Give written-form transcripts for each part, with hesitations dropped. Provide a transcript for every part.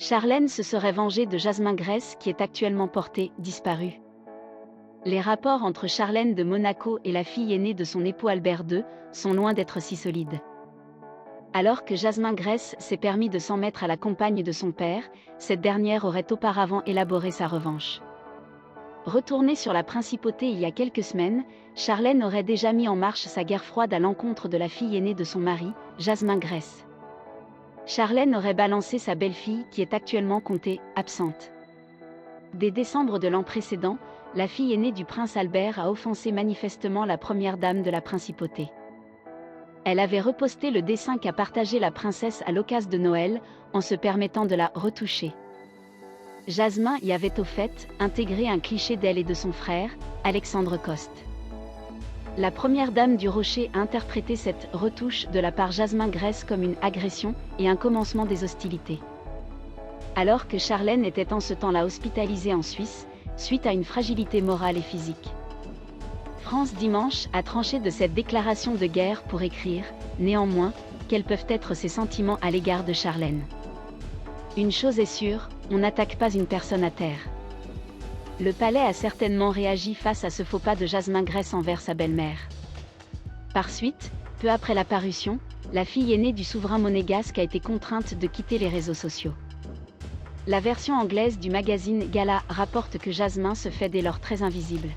Charlène se serait vengée de Jasmin Grèce qui est actuellement portée disparue. Les rapports entre Charlène de Monaco et la fille aînée de son époux Albert II sont loin d'être si solides. Alors que Jasmin Grèce s'est permis de s'en mettre à la compagne de son père, cette dernière aurait auparavant élaboré sa revanche. Retournée sur la principauté il y a quelques semaines, Charlène aurait déjà mis en marche sa guerre froide à l'encontre de la fille aînée de son mari, Jasmin Grèce. Charlène aurait balancé sa belle-fille qui est actuellement comptée absente. Dès décembre de l'an précédent, la fille aînée du prince Albert a offensé manifestement la première dame de la principauté. Elle avait reposté le dessin qu'a partagé la princesse à l'occasion de Noël, en se permettant de la retoucher. Jasmin y avait au fait intégré un cliché d'elle et de son frère, Alexandre Coste. La première dame du Rocher a interprété cette retouche de la part Jasmin Grèce comme une agression et un commencement des hostilités. Alors que Charlène était en ce temps-là hospitalisée en Suisse, suite à une fragilité morale et physique. France Dimanche a tranché de cette déclaration de guerre pour écrire, néanmoins, quels peuvent être ses sentiments à l'égard de Charlène. Une chose est sûre, on n'attaque pas une personne à terre. Le palais a certainement réagi face à ce faux pas de Jasmin Grèce envers sa belle-mère. Par suite, peu après la parution, la fille aînée du souverain monégasque a été contrainte de quitter les réseaux sociaux. La version anglaise du magazine Gala rapporte que Jasmin se fait dès lors très invisible.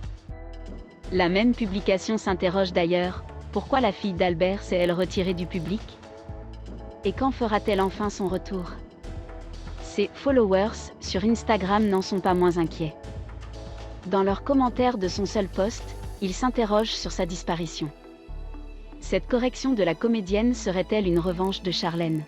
La même publication s'interroge d'ailleurs, pourquoi la fille d'Albert s'est-elle retirée du public? Et quand fera-t-elle enfin son retour? Ses followers sur Instagram n'en sont pas moins inquiets. Dans leurs commentaires de son seul post, ils s'interrogent sur sa disparition. Cette correction de la comédienne serait-elle une revanche de Charlène?